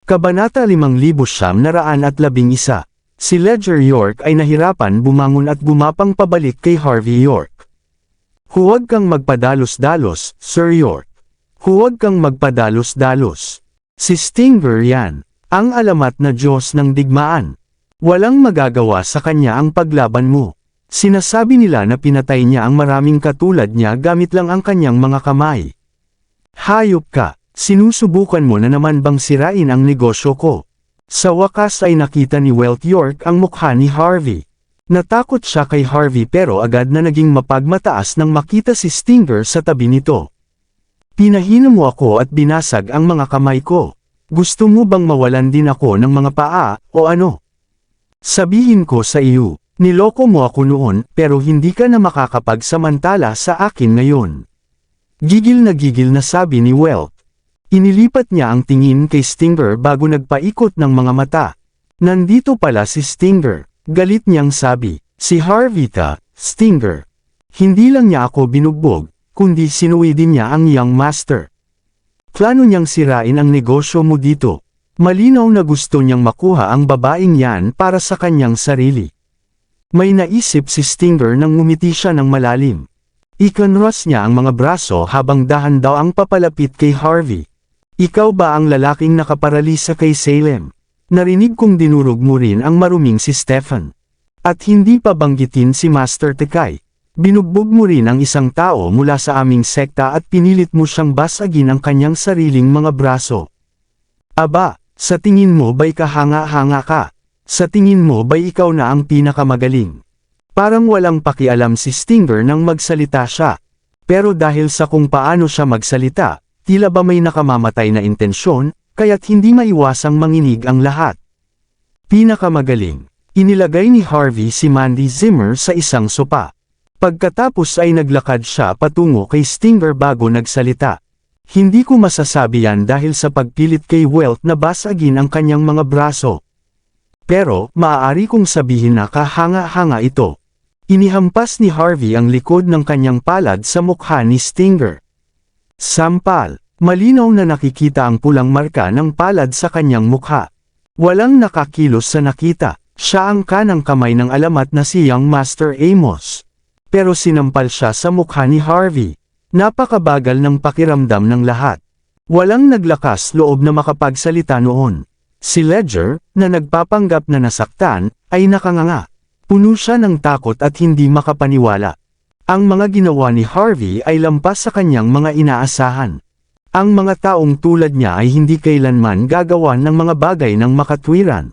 Kabanata 5911. Si Ledger York ay nahirapan bumangon at gumapang pabalik kay Harvey York. Huwag kang magpadalos-dalos, Sir York. Huwag kang magpadalos-dalos. Si Stinger yan. Ang alamat na Diyos ng digmaan. Walang magagawa sa kanya ang paglaban mo. Sinasabi nila na pinatay niya ang maraming katulad niya gamit lang ang kanyang mga kamay. Hayop ka. Sinusubukan mo na naman bang sirain ang negosyo ko? Sa wakas ay nakita ni Welt York ang mukha ni Harvey. Natakot siya kay Harvey pero agad na naging mapagmataas nang makita si Stinger sa tabi nito. Pinahina mo ako at binasag ang mga kamay ko. Gusto mo bang mawalan din ako ng mga paa, o ano? Sabihin ko sa iyo, niloko mo ako noon pero hindi ka na makakapagsamantala sa akin ngayon. Gigil na sabi ni Welt. Inilipat niya ang tingin kay Stinger bago nagpaikot ng mga mata. Nandito pala si Stinger. Galit niyang sabi, si Harvey ta, Stinger. Hindi lang niya ako binugbog, kundi sinuwi din niya ang young master. Plano niyang sirain ang negosyo mo dito. Malinaw na gusto niyang makuha ang babaeng yan para sa kanyang sarili. May naisip si Stinger nang ngumiti siya ng malalim. Ikinross niya ang mga braso habang dahan-daw ang papalapit kay Harvey. Ikaw ba ang lalaking nakaparalisa kay Salem? Narinig kong dinurog mo rin ang maruming si Stefan. At hindi pa banggitin si Master Tekay. Binugbog mo rin ang isang tao mula sa aming sekta at pinilit mo siyang basagin ang kanyang sariling mga braso. Aba, sa tingin mo ba'y kahanga-hanga ka? Sa tingin mo ba'y ikaw na ang pinakamagaling? Parang walang pakialam si Stinger nang magsalita siya. Pero dahil sa kung paano siya magsalita, tila ba may nakamamatay na intensyon, kaya't hindi maiwasang manginig ang lahat. Pinakamagaling. Inilagay ni Harvey si Mandy Zimmer sa isang sopa. Pagkatapos ay naglakad siya patungo kay Stinger bago nagsalita. Hindi ko masasabi yan dahil sa pagpilit kay Welt na basagin ang kanyang mga braso. Pero, maaari kong sabihin na kahanga-hanga ito. Inihampas ni Harvey ang likod ng kanyang palad sa mukha ni Stinger. Sampal. Malinaw na nakikita ang pulang marka ng palad sa kanyang mukha. Walang nakakilos sa nakita. Siya ang kanang kamay ng alamat na si Young Master Amos. Pero sinampal siya sa mukha ni Harvey. Napakabagal ng pakiramdam ng lahat. Walang naglakas loob na makapagsalita noon. Si Ledger, na nagpapanggap na nasaktan, ay nakanganga. Puno siya ng takot at hindi makapaniwala. Ang mga ginawa ni Harvey ay lampas sa kanyang mga inaasahan. Ang mga taong tulad niya ay hindi kailanman gagawan ng mga bagay ng makatwiran.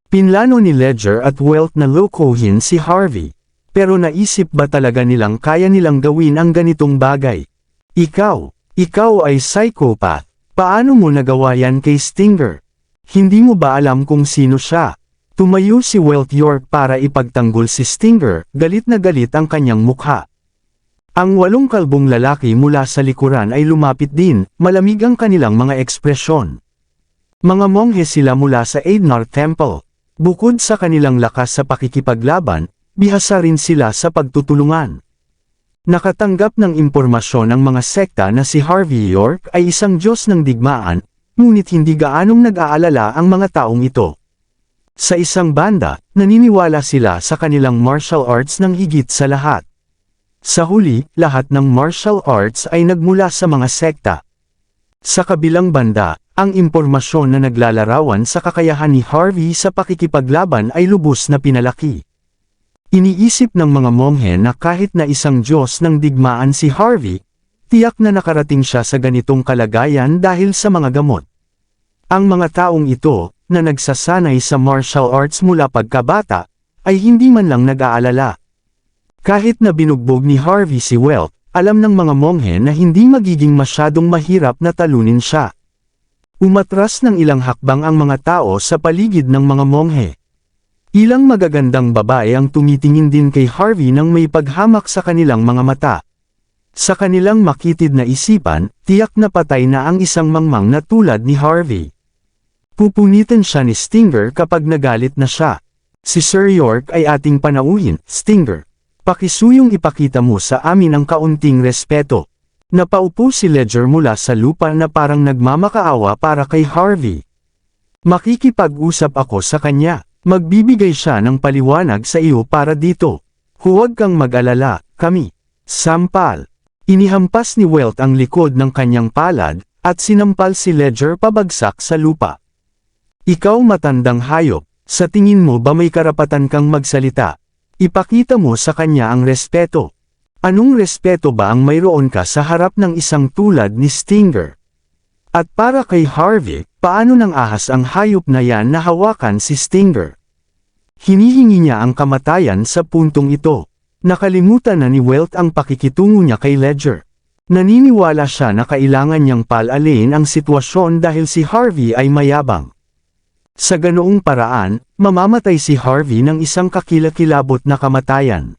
Pinlano ni Ledger at Welt na lokohin si Harvey. Pero naisip ba talaga nilang kaya nilang gawin ang ganitong bagay? Ikaw ay psychopath. Paano mo nagawa yan kay Stinger? Hindi mo ba alam kung sino siya? Tumayo si Welt York para ipagtanggol si Stinger, galit na galit ang kanyang mukha. Ang 8 kalbong lalaki mula sa likuran ay lumapit din, malamig ang kanilang mga ekspresyon. Mga monghe sila mula sa Aidnar Temple. Bukod sa kanilang lakas sa pakikipaglaban, bihasa rin sila sa pagtutulungan. Nakatanggap ng impormasyon ang mga sekta na si Harvey York ay isang Diyos ng digmaan, ngunit hindi gaanong nag-aalala ang mga taong ito. Sa isang banda, naniniwala sila sa kanilang martial arts ng higit sa lahat. Sa huli, lahat ng martial arts ay nagmula sa mga sekta. Sa kabilang banda, ang impormasyon na naglalarawan sa kakayahan ni Harvey sa pakikipaglaban ay lubos na pinalaki. Iniisip ng mga monghe na kahit na isang Diyos ng digmaan si Harvey, tiyak na nakarating siya sa ganitong kalagayan dahil sa mga gamot. Ang mga taong ito, na nagsasanay sa martial arts mula pagkabata, ay hindi man lang nag-aalala. Kahit na binugbog ni Harvey si Welt, alam ng mga monghe na hindi magiging masyadong mahirap na talunin siya. Umatras ng ilang hakbang ang mga tao sa paligid ng mga monghe. Ilang magagandang babae ang tumitingin din kay Harvey nang may paghamak sa kanilang mga mata. Sa kanilang makitid na isipan, tiyak na patay na ang isang mangmang na tulad ni Harvey. Pupunitin siya ni Stinger kapag nagalit na siya. Si Sir York ay ating panauhin, Stinger. Pakisuyong ipakita mo sa amin ang kaunting respeto. Napaupo si Ledger mula sa lupa na parang nagmamakaawa para kay Harvey. Makikipag-usap ako sa kanya. Magbibigay siya ng paliwanag sa iyo para dito. Huwag kang mag-alala, kami. Sampal. Inihampas ni Welt ang likod ng kanyang palad, at sinampal si Ledger pabagsak sa lupa. Ikaw matandang hayop, sa tingin mo ba may karapatan kang magsalita? Ipakita mo sa kanya ang respeto. Anong respeto ba ang mayroon ka sa harap ng isang tulad ni Stinger? At para kay Harvey, paano nang ahas ang hayop na yan na hawakan si Stinger? Hinihingi niya ang kamatayan sa puntong ito. Nakalimutan na ni Welt ang pakikitungo niya kay Ledger. Naniniwala siya na kailangan niyang palalain ang sitwasyon dahil si Harvey ay mayabang. Sa ganoong paraan, mamamatay si Harvey ng isang kakilakilabot na kamatayan.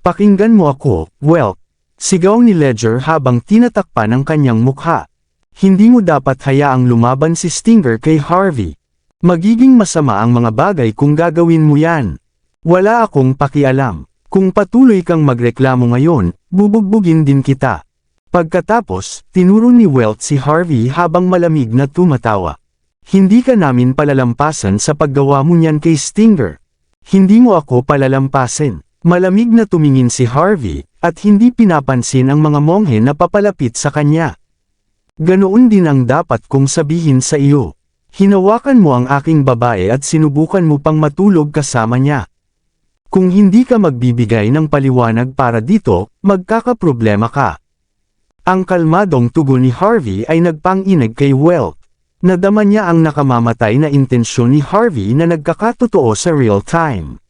Pakinggan mo ako, Welt. Sigaw ni Ledger habang tinatakpan ang kanyang mukha. Hindi mo dapat hayaang lumaban si Stinger kay Harvey. Magiging masama ang mga bagay kung gagawin mo yan. Wala akong pakialam. Kung patuloy kang magreklamo ngayon, bubugbugin din kita. Pagkatapos, tinuro ni Welt si Harvey habang malamig na tumatawa. Hindi ka namin palalampasan sa paggawa mo niyan kay Stinger. Hindi mo ako palalampasin. Malamig na tumingin si Harvey, at hindi pinapansin ang mga monghe na papalapit sa kanya. Ganoon din ang dapat kong sabihin sa iyo. Hinawakan mo ang aking babae at sinubukan mo pang matulog kasama niya. Kung hindi ka magbibigay ng paliwanag para dito, magkakaproblema ka. Ang kalmadong tugon ni Harvey ay nagpanginig kay Welt. Nadama niya ang nakamamatay na intensyon ni Harvey na nagkakatotoo sa real time.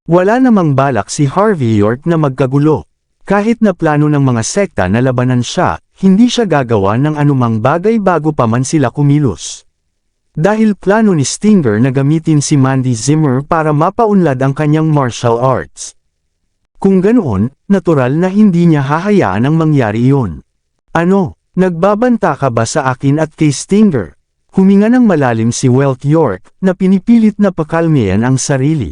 Wala namang balak si Harvey York na magkagulo. Kahit na plano ng mga sekta na labanan siya, hindi siya gagawa ng anumang bagay bago pa man sila kumilos. Dahil plano ni Stinger na gamitin si Mandy Zimmer para mapaunlad ang kanyang martial arts. Kung ganoon, natural na hindi niya hahayaan ang mangyari iyon. Ano, nagbabanta ka ba sa akin at kay Stinger? Huminga ng malalim si Welt York, na pinipilit na pakalmayan ang sarili.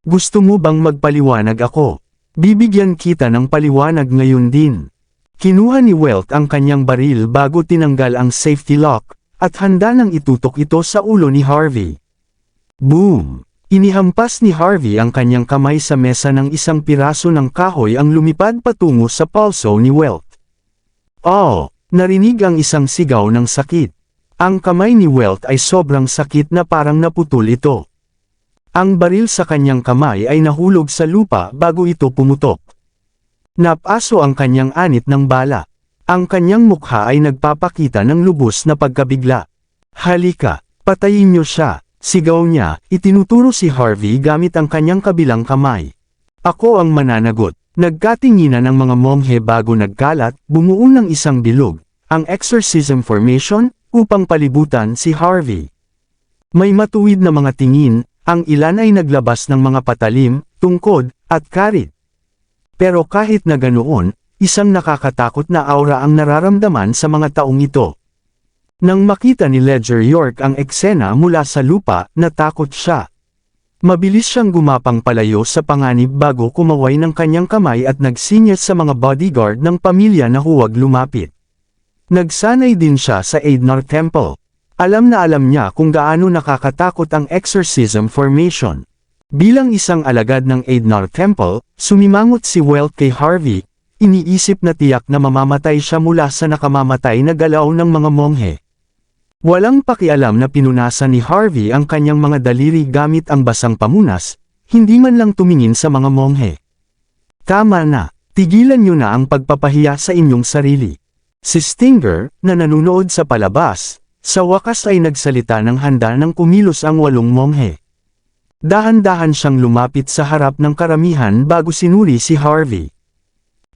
Gusto mo bang magpaliwanag ako? Bibigyan kita ng paliwanag ngayon din. Kinuha ni Welt ang kanyang baril bago tinanggal ang safety lock, at handa nang itutok ito sa ulo ni Harvey. Boom! Inihampas ni Harvey ang kanyang kamay sa mesa ng isang piraso ng kahoy ang lumipad patungo sa palso ni Welt. Oh! Narinig ang isang sigaw ng sakit. Ang kamay ni Welt ay sobrang sakit na parang naputol ito. Ang baril sa kanyang kamay ay nahulog sa lupa bago ito pumutok. Napaso ang kanyang anit ng bala. Ang kanyang mukha ay nagpapakita ng lubos na pagkabigla. Halika, patayin niyo siya, sigaw niya, itinuturo si Harvey gamit ang kanyang kabilang kamay. Ako ang mananagot. Nagkatinginan ng mga monghe bago nagkalat, bumuo ng isang bilog, ang exorcism formation, upang palibutan si Harvey. May matuwid na mga tingin, ang ilan ay naglabas ng mga patalim, tungkod, at karit. Pero kahit na ganoon, isang nakakatakot na aura ang nararamdaman sa mga taong ito. Nang makita ni Ledger York ang eksena mula sa lupa, natakot siya. Mabilis siyang gumapang palayo sa panganib bago kumaway ng kanyang kamay at nagsinyas sa mga bodyguard ng pamilya na huwag lumapit. Nagsanay din siya sa Aidnar Temple. Alam na alam niya kung gaano nakakatakot ang exorcism formation. Bilang isang alagad ng Aidnar Temple, sumimangot si Welt kay Harvey, iniisip na tiyak na mamamatay siya mula sa nakamamatay na galaw ng mga monghe. Walang pakialam na pinunasan ni Harvey ang kanyang mga daliri gamit ang basang pamunas, hindi man lang tumingin sa mga monghe. Tama na, tigilan niyo na ang pagpapahiya sa inyong sarili. Si Stinger, na nanunood sa palabas, sa wakas ay nagsalita ng handa nang kumilos ang 8 monghe. Dahan-dahan siyang lumapit sa harap ng karamihan bago sinuri si Harvey.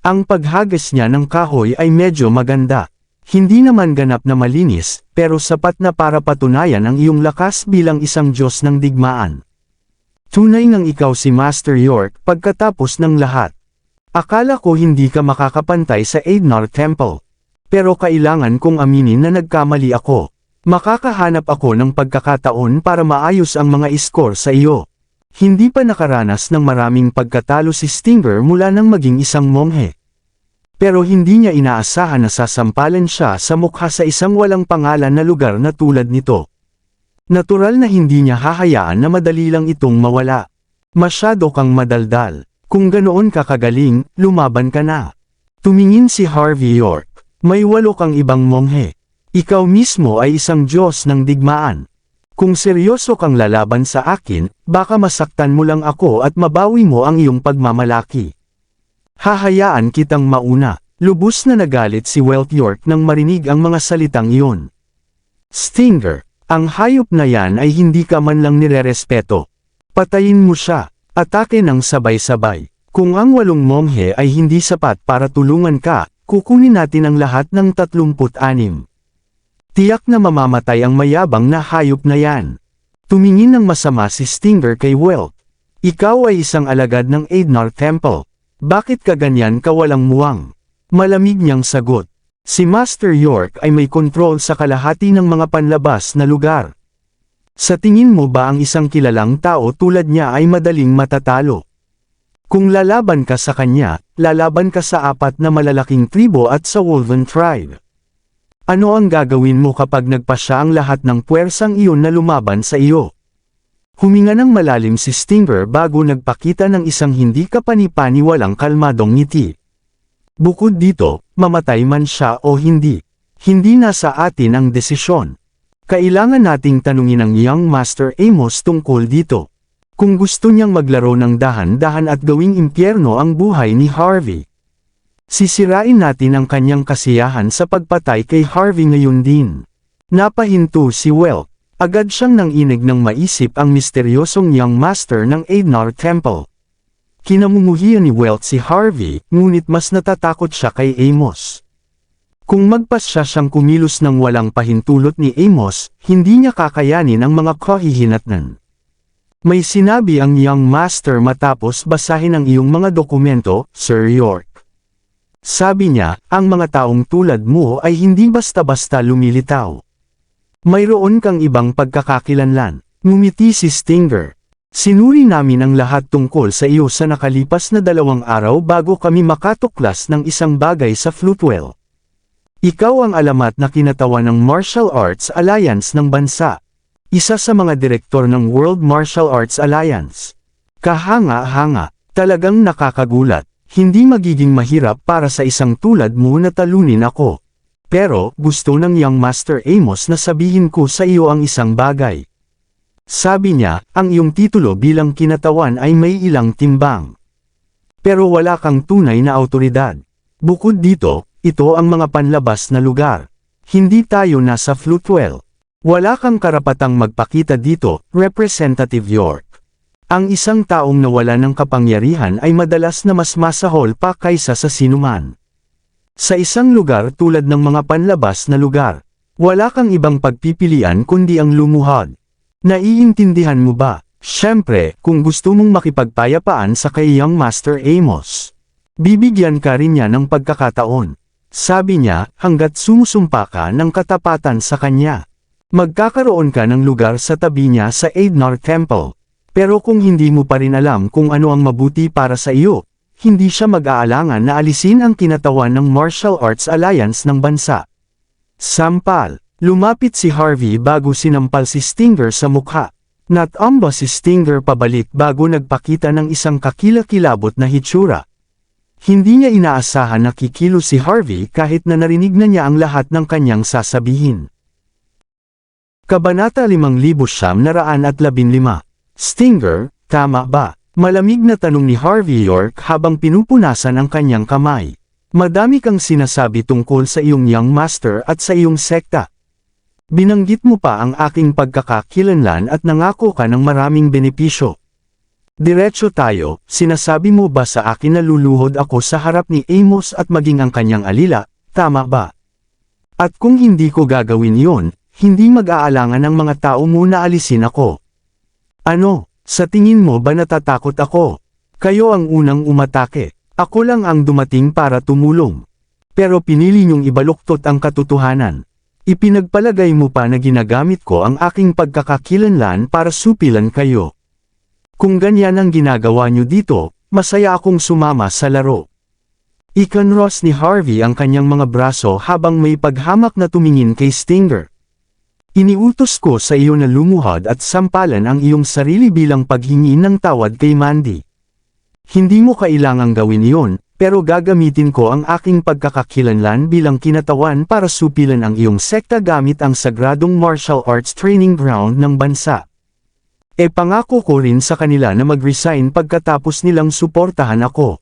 Ang paghagas niya ng kahoy ay medyo maganda. Hindi naman ganap na malinis, pero sapat na para patunayan ang iyong lakas bilang isang Diyos ng digmaan. Tunay ngang ikaw si Master York pagkatapos ng lahat. Akala ko hindi ka makakapantay sa Aidnar Temple. Pero kailangan kong aminin na nagkamali ako. Makakahanap ako ng pagkakataon para maayos ang mga iskor sa iyo. Hindi pa nakaranas ng maraming pagkatalo si Stinger mula nang maging isang monghe. Pero hindi niya inaasahan na sasampalan siya sa mukha sa isang walang pangalan na lugar na tulad nito. Natural na hindi niya hahayaan na madali lang itong mawala. Masyado kang madaldal. Kung ganoon ka kagaling, lumaban ka na. Tumingin si Harvey York. May 8 kang ibang monghe. Ikaw mismo ay isang Diyos ng digmaan. Kung seryoso kang lalaban sa akin, baka masaktan mo lang ako at mabawi mo ang iyong pagmamalaki. Hahayaan kitang mauna. Lubos na nagalit si Welt York nang marinig ang mga salitang iyon. Stinger, ang hayop na yan ay hindi ka man lang nirerespeto. Patayin mo siya. Atake ng sabay-sabay. Kung ang 8 monghe ay hindi sapat para tulungan ka, kukunin natin ang lahat ng 36. Tiyak na mamamatay ang mayabang na hayop na yan. Tumingin ng masama si Stinger kay Welt. Ikaw ay isang alagad ng Aidnar Temple. Bakit ka ganyan kawalang muwang? Malamig niyang sagot. Si Master York ay may kontrol sa kalahati ng mga panlabas na lugar. Sa tingin mo ba ang isang kilalang tao tulad niya ay madaling matatalo? Kung lalaban ka sa kanya, lalaban ka sa 4 na malalaking tribo at sa Wolven Tribe. Ano ang gagawin mo kapag nagpasya ang lahat ng puwersang iyon na lumaban sa iyo? Huminga ng malalim si Stinger bago nagpakita ng isang hindi kapani-paniwalang kalmadong ngiti. Bukod dito, mamatay man siya o hindi. Hindi nasa atin ang desisyon. Kailangan nating tanungin ang Young Master Amos tungkol dito. Kung gusto niyang maglaro ng dahan-dahan at gawing impyerno ang buhay ni Harvey. Sisirain natin ang kanyang kasiyahan sa pagpatay kay Harvey ngayon din. Napahinto si Welt. Agad siyang nanginig ng maisip ang misteryosong Young Master ng Aidnar Temple. Kinamumuhian ni Welt si Harvey, ngunit mas natatakot siya kay Amos. Kung magpasya siyang kumilos ng walang pahintulot ni Amos, hindi niya kakayanin ang mga kahihinatnan. May sinabi ang Young Master matapos basahin ang iyong mga dokumento, Sir York. Sabi niya, ang mga taong tulad mo ay hindi basta-basta lumilitaw. Mayroon kang ibang pagkakakilanlan. Ngumiti si Stinger. Sinuri namin ang lahat tungkol sa iyo sa nakalipas na 2 araw bago kami makatuklas ng isang bagay sa Flutewell. Ikaw ang alamat na kinatawan ng Martial Arts Alliance ng bansa. Isa sa mga direktor ng World Martial Arts Alliance. Kahanga-hanga, talagang nakakagulat. Hindi magiging mahirap para sa isang tulad mo na talunin ako. Pero, gusto ng Young Master Amos na sabihin ko sa iyo ang isang bagay. Sabi niya, ang iyong titulo bilang kinatawan ay may ilang timbang. Pero wala kang tunay na awtoridad. Bukod dito, ito ang mga panlabas na lugar. Hindi tayo nasa Flutewell. Wala kang karapatang magpakita dito, Representative York. Ang isang taong nawala ng kapangyarihan ay madalas na mas masahol pa kaysa sa sinuman. Sa isang lugar tulad ng mga panlabas na lugar, wala kang ibang pagpipilian kundi ang lumuhod. Naiintindihan mo ba? Siyempre, kung gusto mong makipagpayapaan sa kay Young Master Amos, bibigyan ka rin niya ng pagkakataon. Sabi niya, hanggat sumusumpa ka ng katapatan sa kanya, magkakaroon ka ng lugar sa tabi niya sa Aidnar Temple. Pero kung hindi mo pa rin alam kung ano ang mabuti para sa iyo, hindi siya mag-aalangan na alisin ang kinatawan ng Martial Arts Alliance ng bansa. Sampal, lumapit si Harvey bago sinampal si Stinger sa mukha. Natamba si Stinger pabalik bago nagpakita ng isang kakilakilabot na hitsura. Hindi niya inaasahan na kikilos si Harvey kahit na narinig na niya ang lahat ng kanyang sasabihin. Kabanata 5915. Stinger, tama ba? Malamig na tanong ni Harvey York habang pinupunasan ang kanyang kamay. Madami kang sinasabi tungkol sa iyong Young Master at sa iyong sekta. Binanggit mo pa ang aking pagkakakilanlan at nangako ka ng maraming benepisyo. Diretso tayo, sinasabi mo ba sa akin na luluhod ako sa harap ni Amos at maging ang kanyang alila, tama ba? At kung hindi ko gagawin yon, hindi mag-aalangan ang mga tao mo na alisin ako. Ano, sa tingin mo ba natatakot ako? Kayo ang unang umatake. Ako lang ang dumating para tumulong. Pero pinili niyong ibaluktot ang katotohanan. Ipinagpalagay mo pa na ginagamit ko ang aking pagkakakilanlan para supilan kayo. Kung ganyan ang ginagawa niyo dito, masaya akong sumama sa laro. Ikinross ni Harvey ang kanyang mga braso habang may paghamak na tumingin kay Stinger. Iniutos ko sa iyo na lumuhod at sampalan ang iyong sarili bilang paghingi ng tawad kay Mandy. Hindi mo kailangang gawin iyon, pero gagamitin ko ang aking pagkakakilanlan bilang kinatawan para supilan ang iyong sekta gamit ang sagradong martial arts training ground ng bansa. Pangako ko rin sa kanila na mag-resign pagkatapos nilang suportahan ako.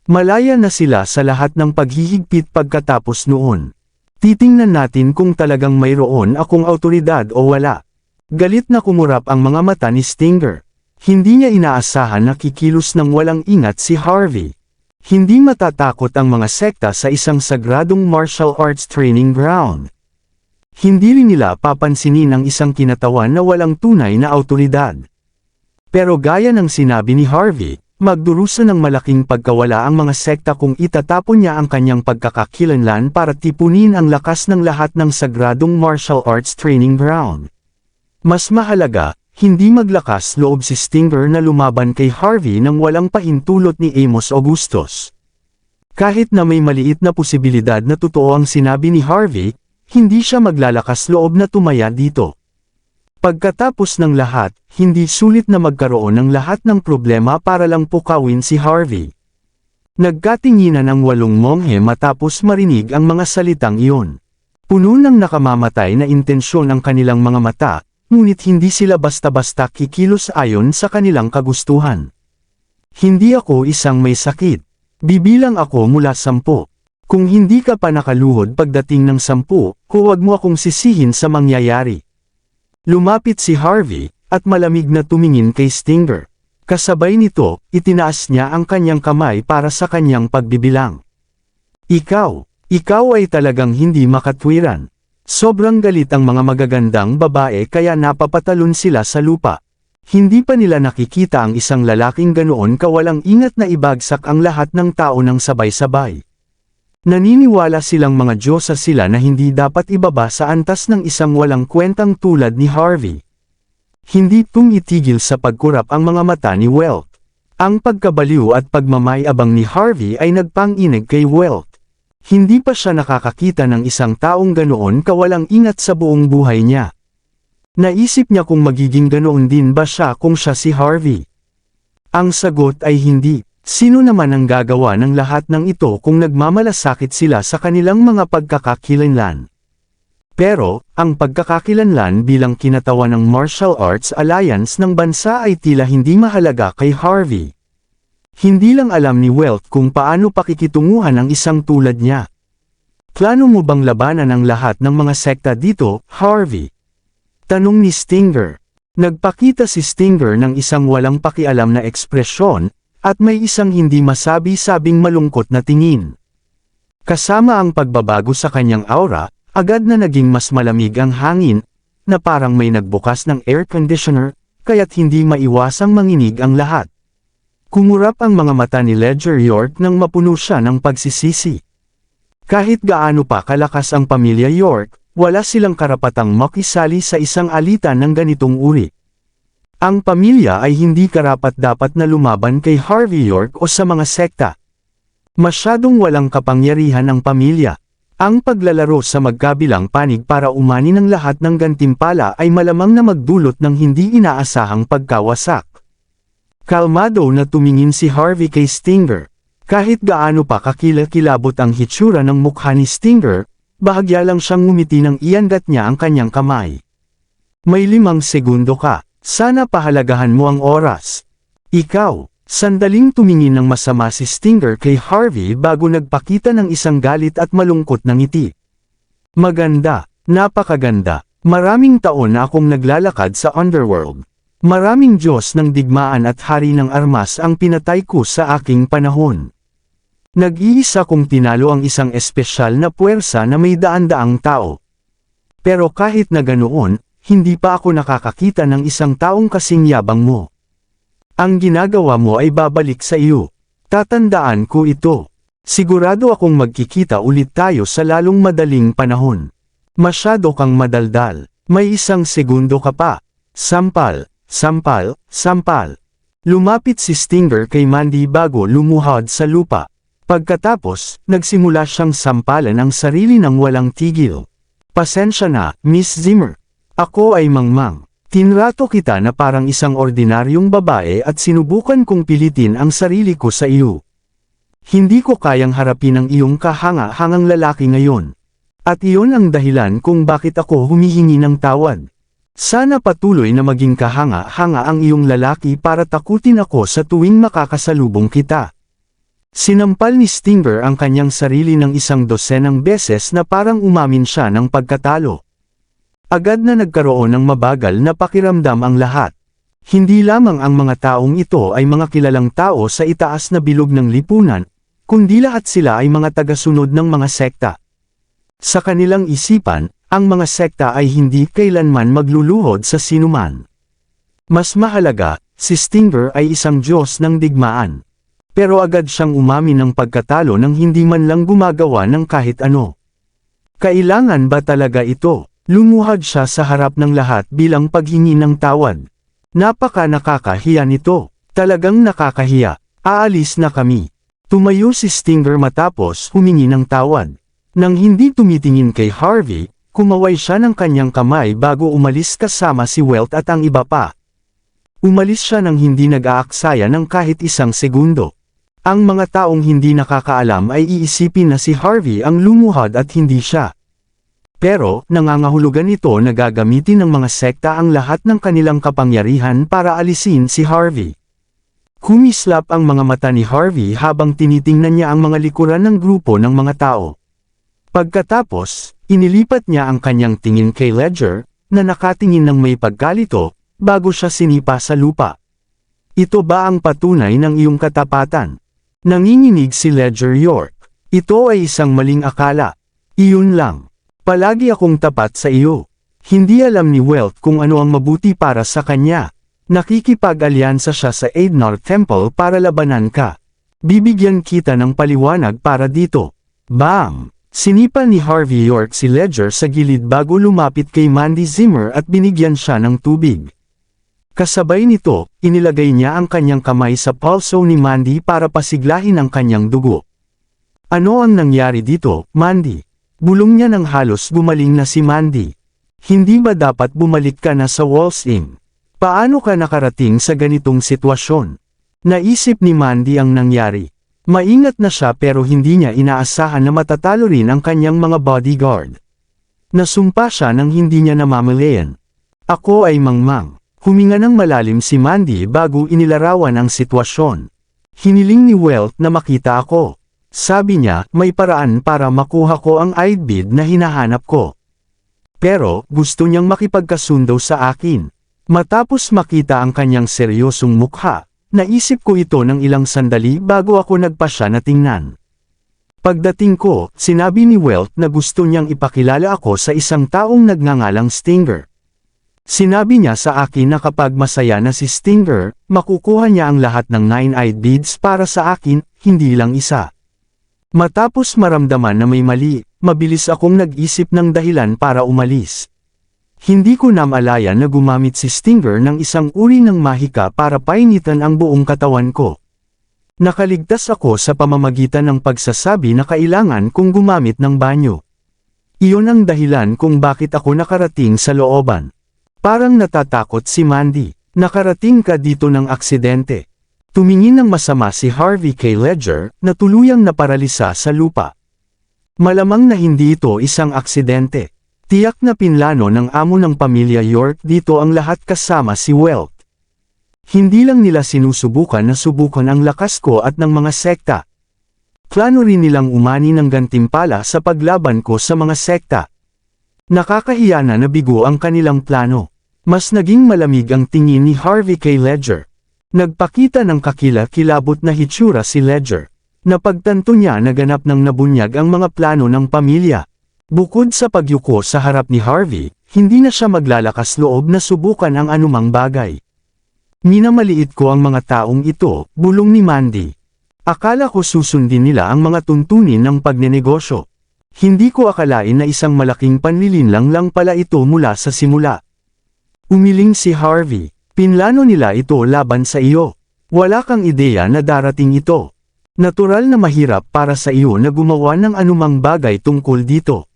Malaya na sila sa lahat ng paghihigpit pagkatapos noon. Titingnan natin kung talagang mayroon akong awtoridad o wala. Galit na kumurap ang mga mata ni Stinger. Hindi niya inaasahan na kikilos ng walang ingat si Harvey. Hindi matatakot ang mga sekta sa isang sagradong martial arts training ground. Hindi rin nila papansinin ang isang kinatawan na walang tunay na awtoridad. Pero gaya ng sinabi ni Harvey, magdurusa ng malaking pagkawala ang mga sekta kung itatapon niya ang kanyang pagkakakilanlan para tipunin ang lakas ng lahat ng sagradong martial arts training ground. Mas mahalaga, hindi maglakas loob si Stinger na lumaban kay Harvey nang walang pahintulot ni Amos Augustus. Kahit na may maliit na posibilidad na totoo ang sinabi ni Harvey, hindi siya maglalakas loob na tumaya dito. Pagkatapos ng lahat, hindi sulit na magkaroon ng lahat ng problema para lang pukawin si Harvey. Nagkatinginan ang 8 monghe matapos marinig ang mga salitang iyon. Puno ng nakamamatay na intensyon ang kanilang mga mata, ngunit hindi sila basta-basta kikilos ayon sa kanilang kagustuhan. Hindi ako isang may sakit. Bibilang ako mula 10. Kung hindi ka pa nakaluhod pagdating ng 10, huwag mo akong sisihin sa mangyayari. Lumapit si Harvey, at malamig na tumingin kay Stinger. Kasabay nito, itinaas niya ang kanyang kamay para sa kanyang pagbibilang. Ikaw ay talagang hindi makatwiran. Sobrang galit ang mga magagandang babae kaya napapatalon sila sa lupa. Hindi pa nila nakikita ang isang lalaking ganoon kawalang ingat na ibagsak ang lahat ng tao ng sabay-sabay. Naniniwala silang mga diyosa sila na hindi dapat ibaba sa antas ng isang walang kwentang tulad ni Harvey. Hindi tumitigil sa pagkurap ang mga mata ni Welt. Ang pagkabaliw at pagmamayabang ni Harvey ay nagpanginig kay Welt. Hindi pa siya nakakakita ng isang taong ganoon kawalang ingat sa buong buhay niya. Naisip niya kung magiging ganoon din ba siya kung siya si Harvey. Ang sagot ay hindi. Sino naman ang gagawa ng lahat ng ito kung nagmamalasakit sila sa kanilang mga pagkakakilanlan? Pero, ang pagkakakilanlan bilang kinatawan ng Martial Arts Alliance ng bansa ay tila hindi mahalaga kay Harvey. Hindi lang alam ni Welt kung paano pakikitunguhan ang isang tulad niya. Plano mo bang labanan ang lahat ng mga sekta dito, Harvey? Tanong ni Stinger. Nagpakita si Stinger ng isang walang pakialam na ekspresyon, at may isang hindi masabi-sabing malungkot na tingin. Kasama ang pagbabago sa kanyang aura, agad na naging mas malamig ang hangin, na parang may nagbukas ng air conditioner, kaya't hindi maiwasang manginig ang lahat. Kumurap ang mga mata ni Ledger York nang mapuno siya ng pagsisisi. Kahit gaano pa kalakas ang pamilya York, wala silang karapatang makisali sa isang alitan ng ganitong uri. Ang pamilya ay hindi karapat-dapat na lumaban kay Harvey York o sa mga sekta. Masyadong walang kapangyarihan ang pamilya. Ang paglalaro sa magkabilang panig para umani ng lahat ng gantimpala ay malamang na magdulot ng hindi inaasahang pagkawasak. Kalmado na tumingin si Harvey kay Stinger. Kahit gaano pa kakilakilabot ang hitsura ng mukha ni Stinger, bahagya lang siyang ngumiti nang iangat niya ang kanyang kamay. May 5 segundo ka. Sana pahalagahan mo ang oras. Ikaw, sandaling tumingin ng masama si Stinger kay Harvey bago nagpakita ng isang galit at malungkot na ngiti. Maganda, napakaganda. Maraming taon na akong naglalakad sa underworld. Maraming Diyos ng digmaan at hari ng armas ang pinatay ko sa aking panahon. Nag-iisa kong tinalo ang isang espesyal na puwersa na may daan-daang tao. Pero kahit na ganoon, hindi pa ako nakakakita ng isang taong kasing yabang mo. Ang ginagawa mo ay babalik sa iyo. Tatandaan ko ito. Sigurado akong magkikita ulit tayo sa lalong madaling panahon. Masyado kang madaldal. May 1 segundo ka pa. Sampal, sampal, sampal. Lumapit si Stinger kay Mandy bago lumuhod sa lupa. Pagkatapos, nagsimula siyang sampalan ang sarili ng walang tigil. Pasensya na, Miss Zimmer. Ako ay mangmang. Tinrato kita na parang isang ordinaryong babae at sinubukan kong pilitin ang sarili ko sa iyo. Hindi ko kayang harapin ang iyong kahanga-hangang lalaki ngayon. At iyon ang dahilan kung bakit ako humihingi ng tawad. Sana patuloy na maging kahanga-hanga ang iyong lalaki para takutin ako sa tuwing makakasalubong kita. Sinampal ni Stinger ang kanyang sarili ng 100 beses na parang umamin siya ng pagkatalo. Agad na nagkaroon ng mabagal na pakiramdam ang lahat. Hindi lamang ang mga taong ito ay mga kilalang tao sa itaas na bilog ng lipunan, kundi lahat sila ay mga tagasunod ng mga sekta. Sa kanilang isipan, ang mga sekta ay hindi kailanman magluluhod sa sinuman. Mas mahalaga, si Stinger ay isang Diyos ng digmaan. Pero agad siyang umamin ng pagkatalo nang hindi man lang gumagawa ng kahit ano. Kailangan ba talaga ito? Lumuhad siya sa harap ng lahat bilang paghingi ng tawad. Napaka nakakahiya nito. Talagang nakakahiya. Aalis na kami. Tumayo si Stinger matapos humingi ng tawad. Nang hindi tumitingin kay Harvey, kumaway siya ng kanyang kamay bago umalis kasama si Welt at ang iba pa. Umalis siya nang hindi nag-aaksaya ng kahit isang segundo. Ang mga taong hindi nakakaalam ay iisipin na si Harvey ang lumuhad at hindi siya. Pero, nangangahulugan ito na gagamitin ng mga sekta ang lahat ng kanilang kapangyarihan para alisin si Harvey. Kumislap ang mga mata ni Harvey habang tinitingnan niya ang mga likuran ng grupo ng mga tao. Pagkatapos, inilipat niya ang kanyang tingin kay Ledger, na nakatingin ng may pagkalito, bago siya sinipa sa lupa. Ito ba ang patunay ng iyong katapatan? Nanginginig si Ledger York. Ito ay isang maling akala. Iyon lang. Palagi akong tapat sa iyo. Hindi alam ni Welt kung ano ang mabuti para sa kanya. Nakikipag-alyansa siya sa Aidnar Temple para labanan ka. Bibigyan kita ng paliwanag para dito. Bam! Sinipa ni Harvey York si Ledger sa gilid bago lumapit kay Mandy Zimmer at binigyan siya ng tubig. Kasabay nito, inilagay niya ang kanyang kamay sa palso ni Mandy para pasiglahin ang kanyang dugo. Ano ang nangyari dito, Mandy? Bulong niya nang halos gumaling na si Mandy. Hindi ba dapat bumalik ka na sa Walls Inn? Paano ka nakarating sa ganitong sitwasyon? Naisip ni Mandy ang nangyari. Maingat na siya pero hindi niya inaasahan na matatalo rin ang kanyang mga bodyguard. Nasumpa siya nang hindi niya namamalayan. Ako ay mangmang. Huminga ng malalim si Mandy bago inilarawan ang sitwasyon. Hiniling ni Welt na makita ako. Sabi niya, may paraan para makuha ko ang Eidbid na hinahanap ko. Pero, gusto niyang makipagkasundo sa akin. Matapos makita ang kanyang seryosong mukha, naisip ko ito ng ilang sandali bago ako nagpasya na tingnan. Pagdating ko, sinabi ni Welt na gusto niyang ipakilala ako sa isang taong nagngangalang Stinger. Sinabi niya sa akin na kapag masaya na si Stinger, makukuha niya ang lahat ng 9 Eidbids para sa akin, hindi lang isa. Matapos maramdaman na may mali, mabilis akong nag-isip ng dahilan para umalis. Hindi ko namalayan na gumamit si Stinger ng isang uri ng mahika para painitan ang buong katawan ko. Nakaligtas ako sa pamamagitan ng pagsasabi na kailangan kong gumamit ng banyo. Iyon ang dahilan kung bakit ako nakarating sa looban. Parang natatakot si Mandy. Nakarating ka dito ng aksidente. Tumingin ng masama si Harvey kay Ledger, na tuluyang naparalisa sa lupa. Malamang na hindi ito isang aksidente. Tiyak na pinlano ng amo ng pamilya York dito ang lahat kasama si Welt. Hindi lang nila sinusubukan na subukan ang lakas ko at ng mga sekta. Plano rin nilang umani ng gantimpala sa paglaban ko sa mga sekta. Nakakahiya na nabigo ang kanilang plano. Mas naging malamig ang tingin ni Harvey kay Ledger. Nagpakita ng kakila-kilabot na hitsura si Ledger. Napagtanto niya na ganap ng nabunyag ang mga plano ng pamilya. Bukod sa pagyuko sa harap ni Harvey, hindi na siya maglalakas loob na subukan ang anumang bagay. Minamaliit ko ang mga taong ito, bulong ni Mandy. Akala ko susundin nila ang mga tuntunin ng pagnenegosyo. Hindi ko akalain na isang malaking panlilinlang lang pala ito mula sa simula. Umiling si Harvey. Pinlano nila ito laban sa iyo. Wala kang ideya na darating ito. Natural na mahirap para sa iyo na gumawa ng anumang bagay tungkol dito.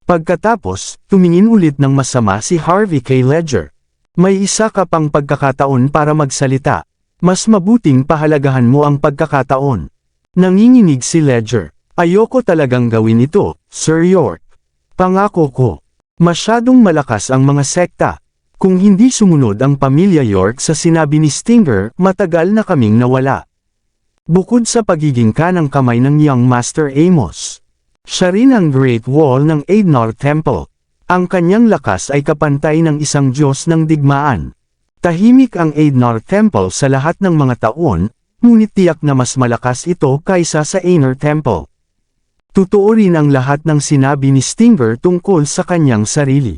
Pagkatapos, tumingin ulit ng masama si Harvey kay Ledger. May isa ka pang pagkakataon para magsalita. Mas mabuting pahalagahan mo ang pagkakataon. Nanginginig si Ledger. Ayoko talagang gawin ito, Sir York. Pangako ko. Masyadong malakas ang mga sekta. Kung hindi sumunod ang pamilya York sa sinabi ni Stinger, matagal na kaming nawala. Bukod sa pagiging kanang kamay ng Young Master Amos, siya rin ang Great Wall ng Aidnar Temple. Ang kanyang lakas ay kapantay ng isang Diyos ng digmaan. Tahimik ang Aidnar Temple sa lahat ng mga taon, ngunit tiyak na mas malakas ito kaysa sa Aidnar Temple. Totoo rin ang lahat ng sinabi ni Stinger tungkol sa kanyang sarili.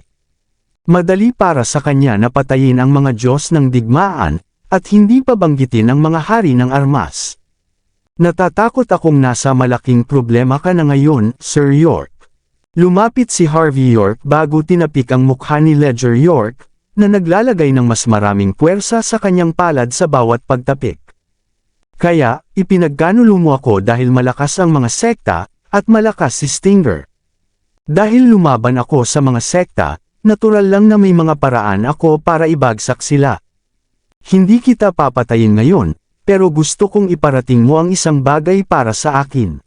Madali para sa kanya na patayin ang mga Diyos ng digmaan, at hindi pa banggitin ang mga hari ng armas. Natatakot akong nasa malaking problema ka na ngayon, Sir York. Lumapit si Harvey York bago tinapik ang mukha ni Ledger York, na naglalagay ng mas maraming puwersa sa kanyang palad sa bawat pagtapik. Kaya, ipinagkanulo mo ako dahil malakas ang mga sekta, at malakas si Stinger. Dahil lumaban ako sa mga sekta, natural lang na may mga paraan ako para ibagsak sila. Hindi kita papatayin ngayon, pero gusto kong iparating mo ang isang bagay para sa akin.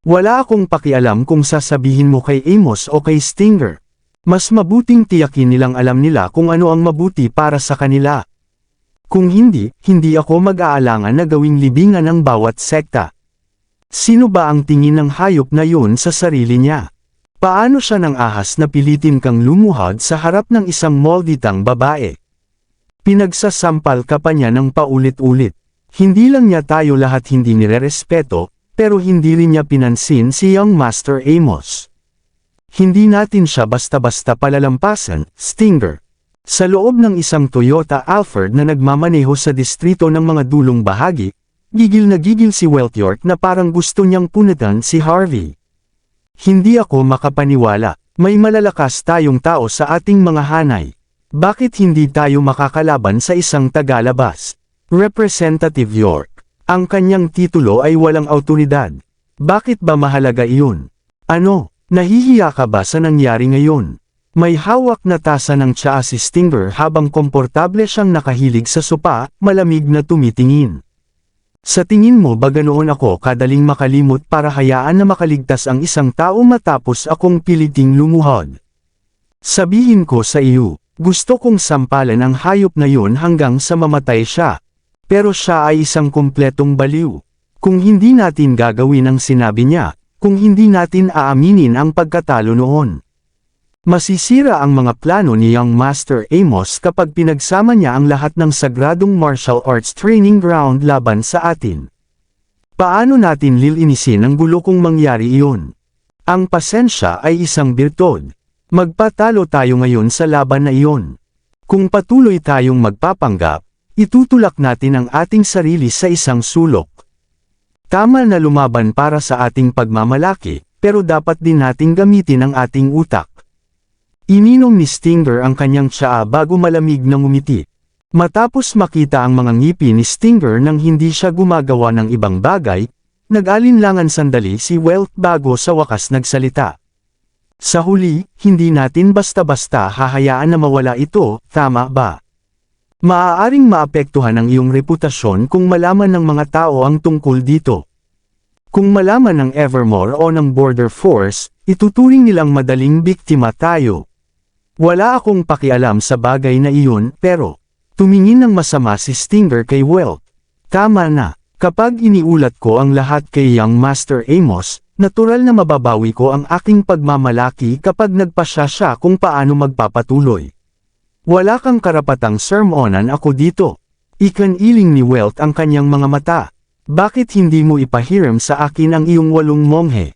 Wala akong pakialam kung sasabihin mo kay Amos o kay Stinger. Mas mabuting tiyakin nilang alam nila kung ano ang mabuti para sa kanila. Kung hindi, hindi ako mag-aalangan na gawing libingan ang bawat sekta. Sino ba ang tingin ng hayop na yun sa sarili niya? Paano siya ng ahas na pilitin kang lumuhod sa harap ng isang molditang babae? Pinagsasampal ka pa niya ng paulit-ulit. Hindi lang niya tayo lahat hindi nirerespeto, pero hindi rin niya pinansin si Young Master Amos. Hindi natin siya basta-basta palalampasan, Stinger. Sa loob ng isang Toyota Alphard na nagmamaneho sa distrito ng mga dulong bahagi, gigil na gigil si Welt York na parang gusto niyang punitan si Harvey. Hindi ako makapaniwala, may malalakas tayong tao sa ating mga hanay. Bakit hindi tayo makakalaban sa isang tagalabas? Representative York. Ang kanyang titulo ay walang awtoridad. Bakit ba mahalaga iyon? Ano, nahihiya ka ba sa nangyari ngayon? May hawak na tasa ng tsaa si Stinger habang komportable siyang nakahilig sa sopa, malamig na tumitingin. Sa tingin mo ba ganoon ako kadaling makalimot para hayaan na makaligtas ang isang tao matapos akong piliting lumuhod? Sabihin ko sa iyo, gusto kong sampalan ang hayop na yun hanggang sa mamatay siya. Pero siya ay isang kumpletong baliw. Kung hindi natin gagawin ang sinabi niya, kung hindi natin aaminin ang pagkatalo noon, masisira ang mga plano ni Young Master Amos kapag pinagsama niya ang lahat ng sagradong martial arts training ground laban sa atin. Paano natin lilinisin ang gulo kung mangyari iyon? Ang pasensya ay isang birtod. Magpatalo tayo ngayon sa laban na iyon. Kung patuloy tayong magpapanggap, itutulak natin ang ating sarili sa isang sulok. Tama na lumaban para sa ating pagmamalaki, pero dapat din nating gamitin ang ating utak. Ininom ni Stinger ang kanyang tsaa bago malamig na ngumiti. Matapos makita ang mga ngipin ni Stinger nang hindi siya gumagawa ng ibang bagay, nag-alinlangan sandali si Welt bago sa wakas nagsalita. Sa huli, hindi natin basta-basta hahayaan na mawala ito, tama ba? Maaaring maapektuhan ang iyong reputasyon kung malaman ng mga tao ang tungkol dito. Kung malaman ng Evermore o ng Border Force, ituturing nilang madaling biktima tayo. Wala akong pakialam sa bagay na iyon, pero tumingin ng masama si Stinger kay Welt. Tama na, kapag iniulat ko ang lahat kay Young Master Amos, natural na mababawi ko ang aking pagmamalaki kapag nagpasya siya kung paano magpapatuloy. Wala kang karapatang sermonan ako dito. Ikaniling ni Welt ang kanyang mga mata. Bakit hindi mo ipahiram sa akin ang iyong 8 monghe?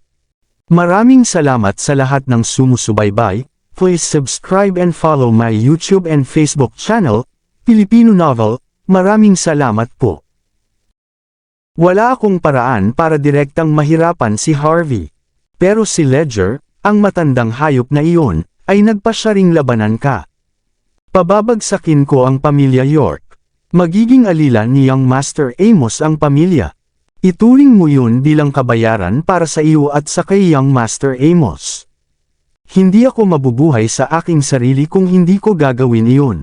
Maraming salamat sa lahat ng sumusubaybay. Please subscribe and follow my YouTube and Facebook channel, Filipino Novel. Maraming salamat po. Wala akong paraan para direktang mahirapan si Harvey. Pero si Ledger, ang matandang hayop na iyon, ay nagpasya ring labanan ka. Pababagsakin ko ang pamilya York. Magiging alila ni Young Master Amos ang pamilya. Ituring mo yun bilang kabayaran para sa iyo at sa kay Young Master Amos. Hindi ako mabubuhay sa aking sarili kung hindi ko gagawin iyon.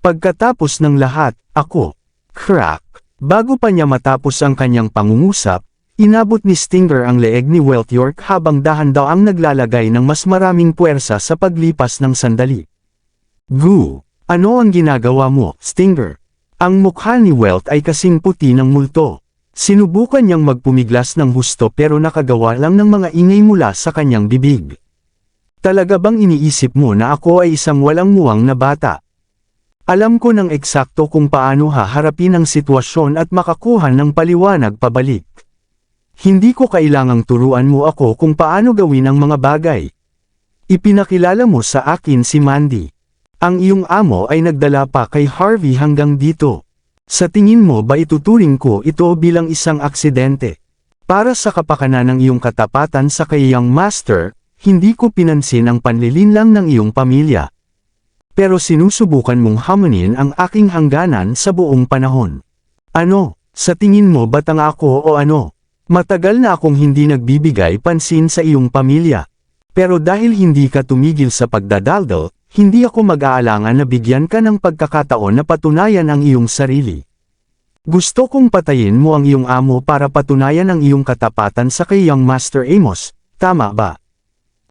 Pagkatapos ng lahat, ako, crack. Bago pa niya matapos ang kanyang pangungusap, inabot ni Stinger ang leeg ni Welt York habang dahan-daang naglalagay ng mas maraming puwersa sa paglipas ng sandali. Goo! Ano ang ginagawa mo, Stinger? Ang mukha ni Welt ay kasing puti ng multo. Sinubukan niyang magpumiglas ng husto pero nakagawa lang ng mga ingay mula sa kanyang bibig. Talaga bang iniisip mo na ako ay isang walang muwang na bata? Alam ko ng eksakto kung paano haharapin ang sitwasyon at makakuha ng paliwanag pabalik. Hindi ko kailangang turuan mo ako kung paano gawin ang mga bagay. Ipinakilala mo sa akin si Mandy. Ang iyong amo ay nagdala pa kay Harvey hanggang dito. Sa tingin mo ba ituturing ko ito bilang isang aksidente? Para sa kapakanan ng iyong katapatan sa kayang master, hindi ko pinansin ang panlilinlang ng iyong pamilya. Pero sinusubukan mong hamunin ang aking hangganan sa buong panahon. Ano, sa tingin mo ba tanga ako o ano? Matagal na akong hindi nagbibigay pansin sa iyong pamilya. Pero dahil hindi ka tumigil sa pagdadaldal, hindi ako mag-aalangan na bigyan ka ng pagkakataon na patunayan ang iyong sarili. Gusto kong patayin mo ang iyong amo para patunayan ang iyong katapatan sa kayang Master Amos, tama ba?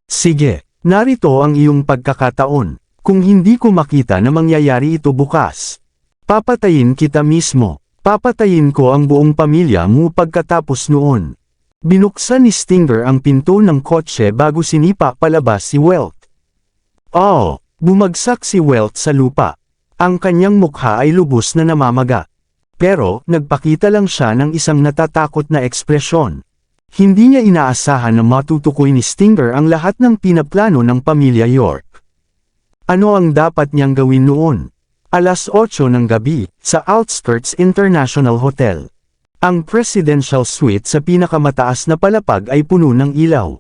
Sige, narito ang iyong pagkakataon. Kung hindi ko makita na mangyayari ito bukas, papatayin kita mismo. Papatayin ko ang buong pamilya mo pagkatapos noon. Binuksan ni Stinger ang pinto ng kotse bago sinipa palabas si Welt. Oh! Bumagsak si Welt sa lupa. Ang kanyang mukha ay lubos na namamaga. Pero, nagpakita lang siya ng isang natatakot na ekspresyon. Hindi niya inaasahan na matutukoy ni Stinger ang lahat ng pinaplano ng pamilya York. Ano ang dapat niyang gawin noon? Alas 8 ng gabi, sa Outskirts International Hotel. Ang presidential suite sa pinakamataas na palapag ay puno ng ilaw.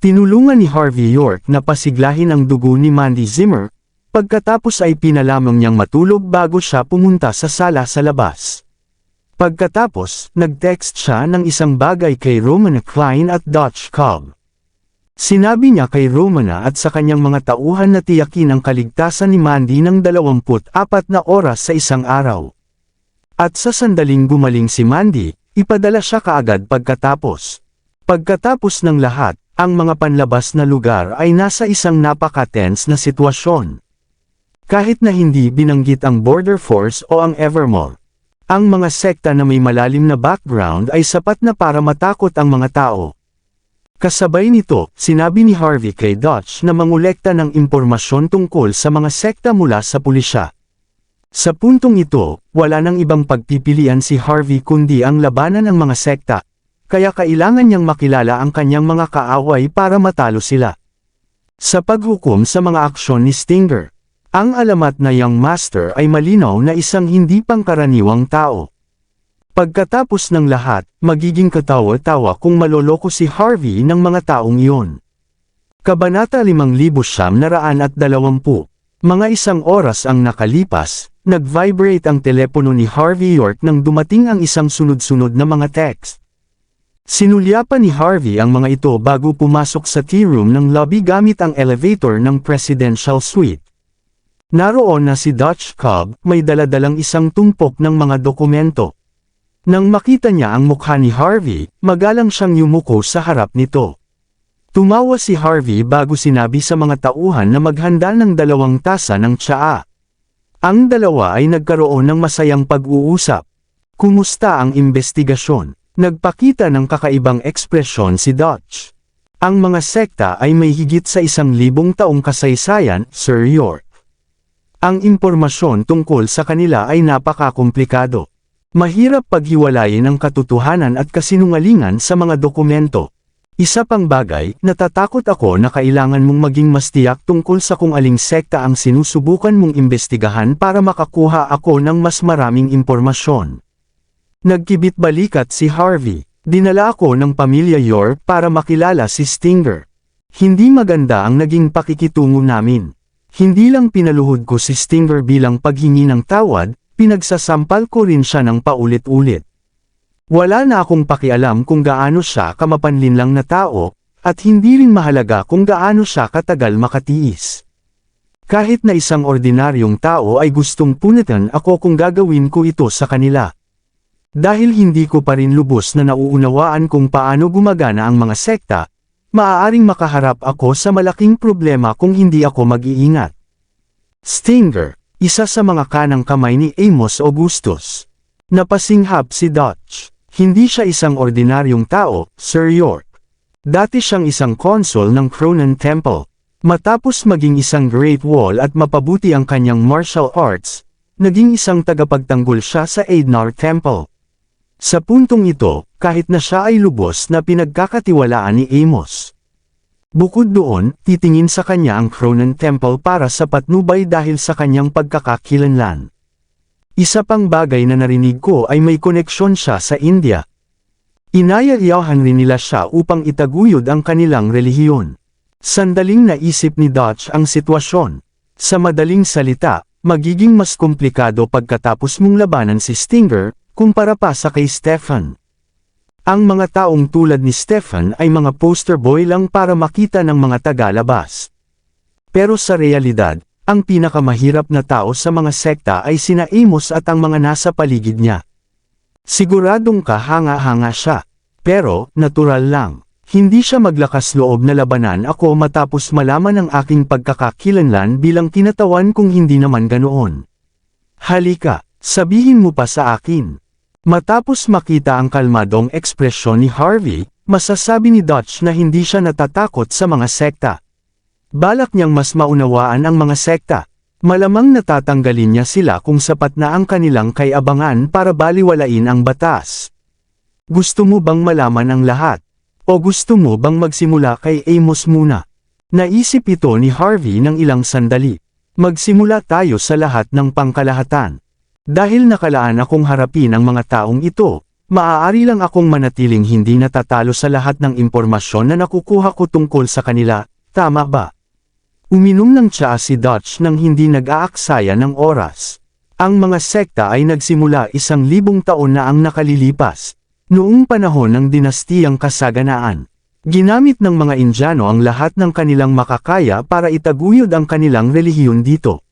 Tinulungan ni Harvey York na pasiglahin ang dugo ni Mandy Zimmer, pagkatapos ay pinalamang niyang matulog bago siya pumunta sa sala sa labas. Pagkatapos, nag-text siya ng isang bagay kay Romana Klein at Dutch Cobb. Sinabi niya kay Romana at sa kanyang mga tauhan na tiyakin ang kaligtasan ni Mandy ng 24 na oras sa isang araw. At sa sandaling gumaling si Mandy, ipadala siya kaagad pagkatapos. Pagkatapos ng lahat, ang mga panlabas na lugar ay nasa isang napaka-tense na sitwasyon. Kahit na hindi binanggit ang Border Force o ang Evermore, ang mga sekta na may malalim na background ay sapat na para matakot ang mga tao. Kasabay nito, sinabi ni Harvey kay Dutch na mangolekta ng impormasyon tungkol sa mga sekta mula sa pulisya. Sa puntong ito, wala nang ibang pagpipilian si Harvey kundi ang labanan ng mga sekta. Kaya kailangan niyang makilala ang kanyang mga kaaway para matalo sila. Sa paghukom sa mga aksyon ni Stinger, ang alamat na Young Master ay malinaw na isang hindi pangkaraniwang tao. Pagkatapos ng lahat, magiging katawa-tawa kung maloloko si Harvey ng mga taong iyon. Kabanata 5920. Mga isang oras ang nakalipas, nag-vibrate ang telepono ni Harvey York nang dumating ang isang sunod-sunod na mga text. Sinulyapan ni Harvey ang mga ito bago pumasok sa tea room ng lobby gamit ang elevator ng presidential suite. Naroon na si Dutch Cobb, may daladalang isang tumpok ng mga dokumento. Nang makita niya ang mukha ni Harvey, magalang siyang yumuko sa harap nito. Tumawa si Harvey bago sinabi sa mga tauhan na maghanda ng 2 tasa ng tsaa. Ang dalawa ay nagkaroon ng masayang pag-uusap. Kumusta ang investigasyon? Nagpakita ng kakaibang ekspresyon si Dutch. Ang mga sekta ay may higit sa 1,000 taong kasaysayan, Sir York. Ang impormasyon tungkol sa kanila ay napakakomplikado. Mahirap paghiwalayin ang katotohanan at kasinungalingan sa mga dokumento. Isa pang bagay, natatakot ako na kailangan mong maging mas tiyak tungkol sa kung aling sekta ang sinusubukan mong imbestigahan para makakuha ako ng mas maraming impormasyon. Nagkibit balikat si Harvey. Dinala ako ng pamilya York para makilala si Stinger. Hindi maganda ang naging pakikitungo namin. Hindi lang pinaluhod ko si Stinger bilang paghingi ng tawad, pinagsasampal ko rin siya ng paulit-ulit. Wala na akong pakialam kung gaano siya kamapanlinlang na tao, At hindi rin mahalaga kung gaano siya katagal makatiis. Kahit na isang ordinaryong tao ay gustong punitan ako kung gagawin ko ito sa kanila. Dahil hindi ko pa rin lubos na nauunawaan kung paano gumagana ang mga sekta, maaaring makaharap ako sa malaking problema kung hindi ako mag-iingat. Stinger, isa sa mga kanang kamay ni Amos Augustus. Napasinghap si Dutch. Hindi siya isang ordinaryong tao, Sir York. Dati siyang isang consul ng Cronan Temple. Matapos maging isang Great Wall at mapabuti ang kanyang martial arts, naging isang tagapagtanggol siya sa Eidnar Temple. Sa puntong ito, kahit na siya ay lubos na pinagkakatiwalaan ni Amos. Bukod doon, titingin sa kanya ang Cronan Temple para sa patnubay dahil sa kanyang pagkakakilanlan. Isa pang bagay na narinig ko ay may koneksyon siya sa India. Inaya-iyahan rin nila siya upang itaguyod ang kanilang relihiyon. Sandaling naisip ni Dutch ang sitwasyon. Sa madaling salita, magiging mas komplikado pagkatapos mong labanan si Stinger, kumpara pa sa kay Stefan. Ang mga taong tulad ni Stefan ay mga poster boy lang para makita ng mga tagalabas. Pero sa realidad, ang pinakamahirap na tao sa mga sekta ay sina Amos at ang mga nasa paligid niya. Siguradong kahanga-hanga siya. Pero, natural lang. Hindi siya maglakas loob na labanan ako matapos malaman ang aking pagkakakilanlan bilang tinatawan kung hindi naman ganoon. Halika, sabihin mo pa sa akin. Matapos makita ang kalmadong ekspresyon ni Harvey, masasabi ni Dutch na hindi siya natatakot sa mga sekta. Balak niyang mas maunawaan ang mga sekta. Malamang natatanggalin niya sila kung sapat na ang kanilang kay-abangan para baliwalain ang batas. Gusto mo bang malaman ang lahat? O gusto mo bang magsimula kay Amos muna? Naisip ito ni Harvey ng ilang sandali. Magsimula tayo sa lahat ng pangkalahatan. Dahil nakalaan akong harapin ang mga taong ito, maaari lang akong manatiling hindi natatalo sa lahat ng impormasyon na nakukuha ko tungkol sa kanila, tama ba? Uminom ng tsaa si Dutch nang hindi nag-aaksaya ng oras. Ang mga sekta ay nagsimula 1,000 taon na ang nakalilipas. Noong panahon ng dinastiyang Kasaganaan, ginamit ng mga Indiano ang lahat ng kanilang makakaya para itaguyod ang kanilang relihiyon dito.